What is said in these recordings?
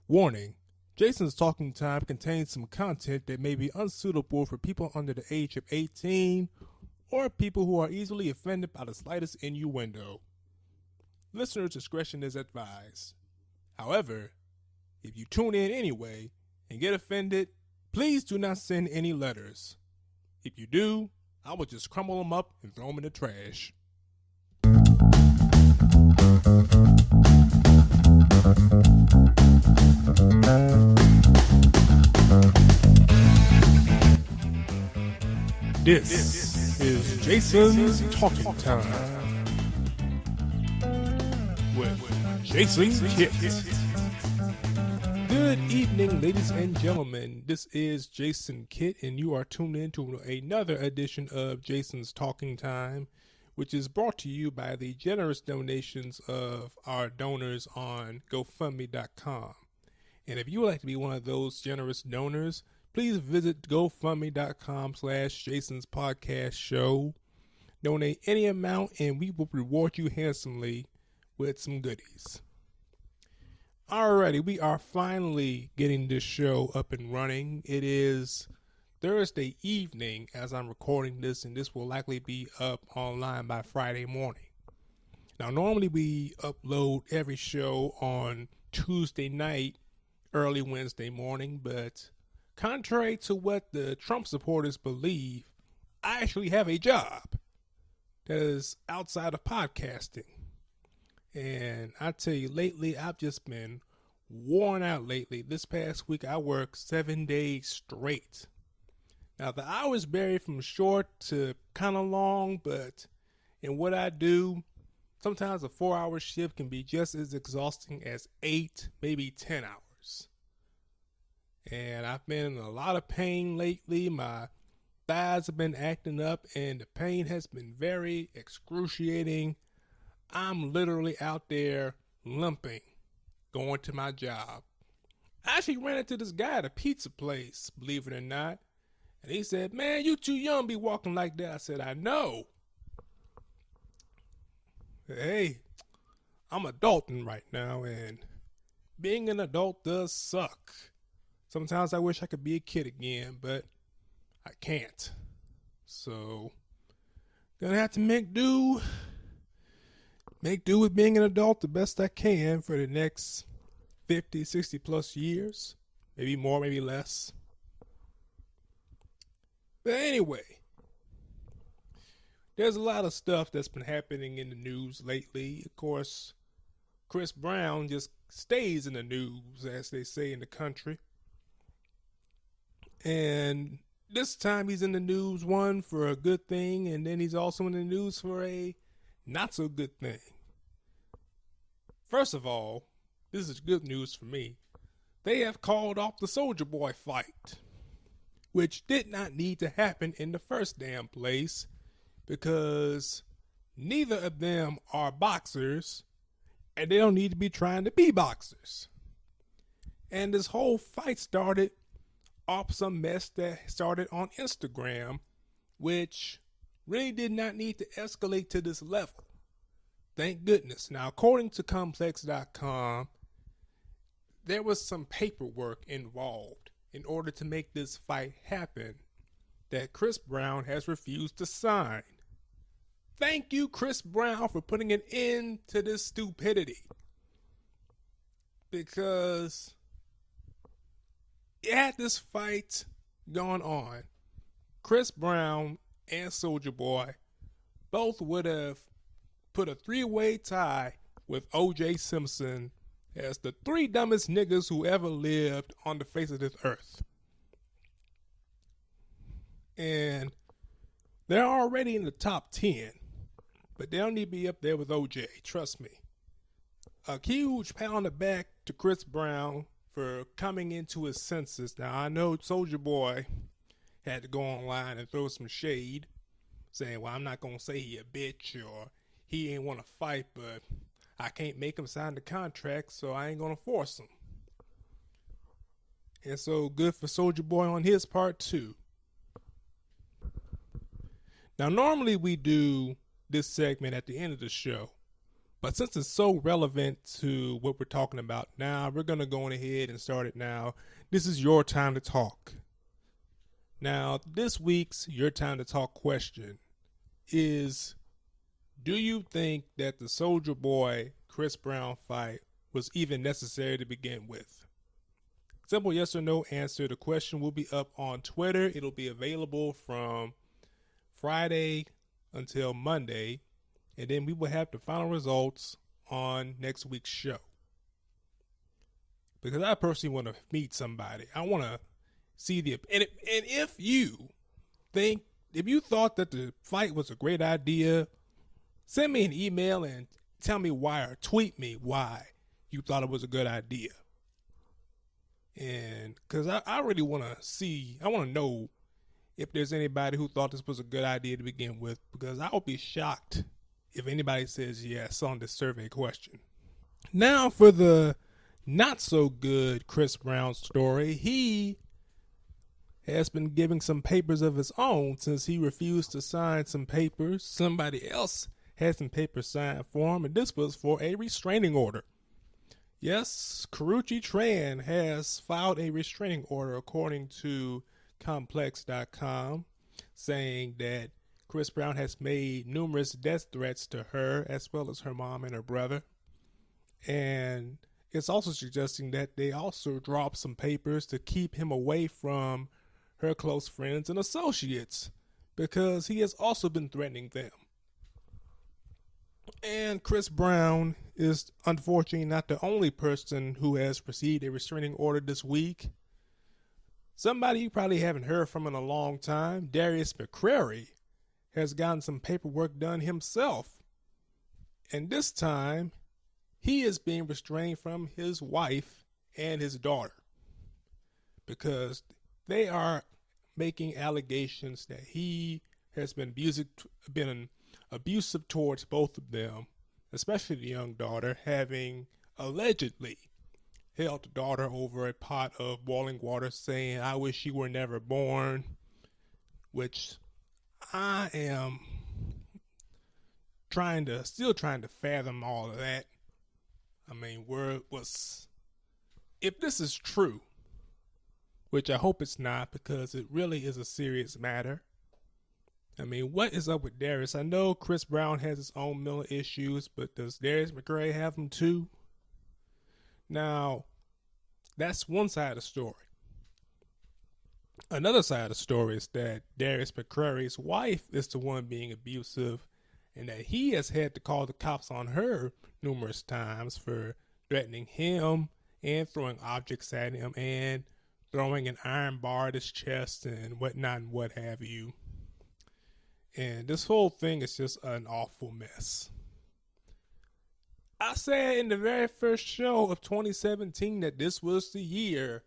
Warning: Jason's talking time contains some content that may be unsuitable for people under the age of 18 or people who are easily offended by the slightest innuendo. Listener discretion is advised. However, if you tune in anyway and get offended, please do not send any letters. If you do, I will just crumble them up and throw them in the trash. This is Jason's Talking Time with Jason Kitt. Good evening, ladies and gentlemen. This is Jason Kitt, and you are tuned in to another edition of Jason's Talking Time, which is brought to you by the generous donations of our donors on GoFundMe.com. And if you would like to be one of those generous donors, please visit GoFundMe.com/Jason's Podcast Show. Donate any amount, and we will reward you handsomely with some goodies. Alrighty, we are finally getting this show up and running. It is Thursday evening as I'm recording this, and this will likely be up online by Friday morning. Now, normally we upload every show on Tuesday night, early Wednesday morning, but contrary to what the Trump supporters believe, I actually have a job that is outside of podcasting. And I tell you, lately, I've just been worn out lately. This past week, I worked 7 days straight. Now, the hours vary from short to kind of long, but in what I do, sometimes a 4-hour shift can be just as exhausting as 8, maybe 10 hours. And I've been in a lot of pain lately. My thighs have been acting up, and the pain has been very excruciating. I'm literally out there limping, going to my job. I actually ran into this guy at a pizza place, believe it or not. And he said, "Man, you too young to be walking like that." I said, "I know. Hey, I'm adulting right now, and being an adult does suck. Sometimes I wish I could be a kid again, but I can't. So, gonna have to make do with being an adult the best I can for the next 50, 60 plus years. Maybe more, maybe less. But anyway, there's a lot of stuff that's been happening in the news lately. Of course, Chris Brown just stays in the news, as they say in the country. And this time he's in the news, one, for a good thing, and then he's also in the news for a not so good thing. First of all, this is good news for me. They have called off the Soulja Boy fight, which did not need to happen in the first damn place because neither of them are boxers and they don't need to be trying to be boxers. And this whole fight started off some mess that started on Instagram, which really did not need to escalate to this level. Thank goodness. Now, according to Complex.com, there was some paperwork involved in order to make this fight happen that Chris Brown has refused to sign. Thank you, Chris Brown, for putting an end to this stupidity. Because had this fight gone on, Chris Brown and Soulja Boy both would have put a 3-way tie with O.J. Simpson as the 3 dumbest niggas who ever lived on the face of this earth. And they're already in the top 10, but they don't need to be up there with O.J., trust me. A huge pat on the back to Chris Brown for coming into his senses. Now, I know Soulja Boy had to go online and throw some shade, saying, well, I'm not going to say he a bitch or he ain't want to fight, but I can't make him sign the contract, so I ain't going to force him. And so good for Soulja Boy on his part, too. Now, normally we do this segment at the end of the show, But since it's so relevant to what we're talking about now, we're going to go on ahead and start it now. This is your time to talk. Now, this week's Your Time to Talk question is, do you think that the Soulja Boy Chris Brown fight was even necessary to begin with? Simple yes or no answer. The question will be up on Twitter. It'll be available from Friday until Monday, and then we will have the final results on next week's show. Because I personally want to meet somebody. I want to see and if you thought that the fight was a great idea, send me an email and tell me why, or tweet me why you thought it was a good idea. And because I really want to know if there's anybody who thought this was a good idea to begin with, because I would be shocked if anybody says yes on this survey question. Now for the not so good Chris Brown story. He has been giving some papers of his own since he refused to sign some papers. Somebody else had some papers signed for him, and this was for a restraining order. Yes, Karrueche Tran has filed a restraining order according to Complex.com, saying that Chris Brown has made numerous death threats to her as well as her mom and her brother. And it's also suggesting that they also drop some papers to keep him away from her close friends and associates, because he has also been threatening them. And Chris Brown is unfortunately not the only person who has received a restraining order this week. Somebody you probably haven't heard from in a long time, Darius McCrary, has gotten some paperwork done himself. And this time, he is being restrained from his wife and his daughter, because they are making allegations that he has been abusive towards both of them, especially the young daughter, having allegedly held the daughter over a pot of boiling water, saying, "I wish you were never born," which I am still trying to fathom all of that. I mean, if this is true, which I hope it's not, because it really is a serious matter. I mean, what is up with Darius? I know Chris Brown has his own mental issues, but does Darius McCrary have them too? Now, that's one side of the story. Another side of the story is that Darius McCrary's wife is the one being abusive, and that he has had to call the cops on her numerous times for threatening him and throwing objects at him and throwing an iron bar at his chest and whatnot and what have you. And this whole thing is just an awful mess. I said in the very first show of 2017 that this was the year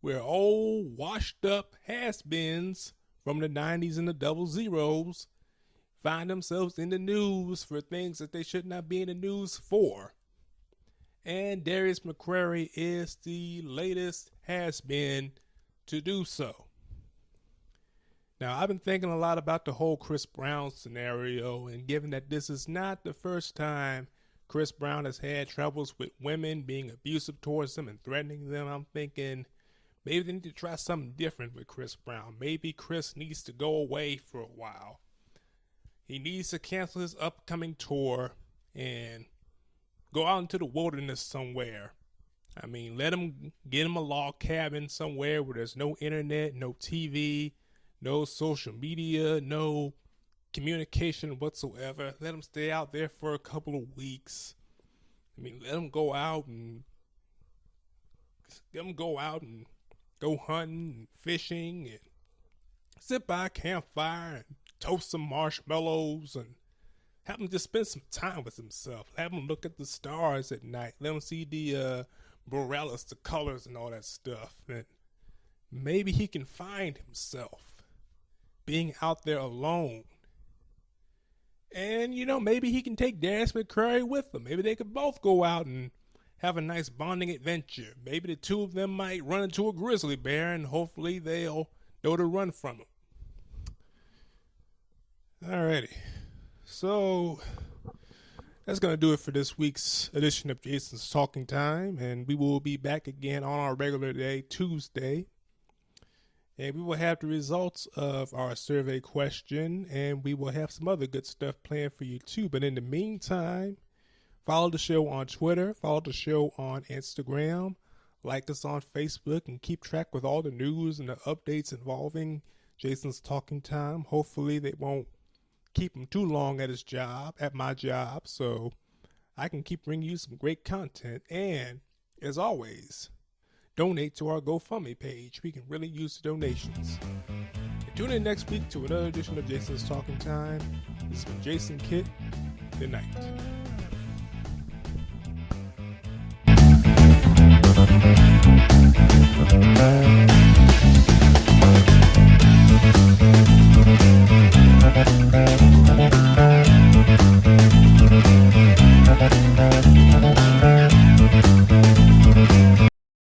where old washed up has-beens from the 90s and the double zeros find themselves in the news for things that they should not be in the news for. And Darius McCrary is the latest has-been to do so. Now, I've been thinking a lot about the whole Chris Brown scenario, and given that this is not the first time Chris Brown has had troubles with women being abusive towards them and threatening them, I'm thinking maybe they need to try something different with Chris Brown. Maybe Chris needs to go away for a while. He needs to cancel his upcoming tour and go out into the wilderness somewhere. I mean, get him a log cabin somewhere where there's no internet, no TV, no social media, no communication whatsoever. Let him stay out there for a couple of weeks. I mean, let him go out and go hunting and fishing and sit by a campfire and toast some marshmallows and have him just spend some time with himself. Have him look at the stars at night. Let him see the borealis, the colors and all that stuff. And maybe he can find himself being out there alone. And, maybe he can take Darius McCrary with him. Maybe they could both go out and have a nice bonding adventure. Maybe the two of them might run into a grizzly bear and hopefully they'll know to run from him. Alrighty. So, That's going to do it for this week's edition of Jason's Talking Time. And we will be back again on our regular day, Tuesday. And we will have the results of our survey question. And we will have some other good stuff planned for you too. But in the meantime, follow the show on Twitter. Follow the show on Instagram. Like us on Facebook. And keep track with all the news and the updates involving Jason's Talking Time. Hopefully they won't keep him too long at my job, so I can keep bringing you some great content. And as always, donate to our GoFundMe page. We can really use the donations. And tune in next week to another edition of Jason's Talking Time. This has been Jason Kidd. Good night.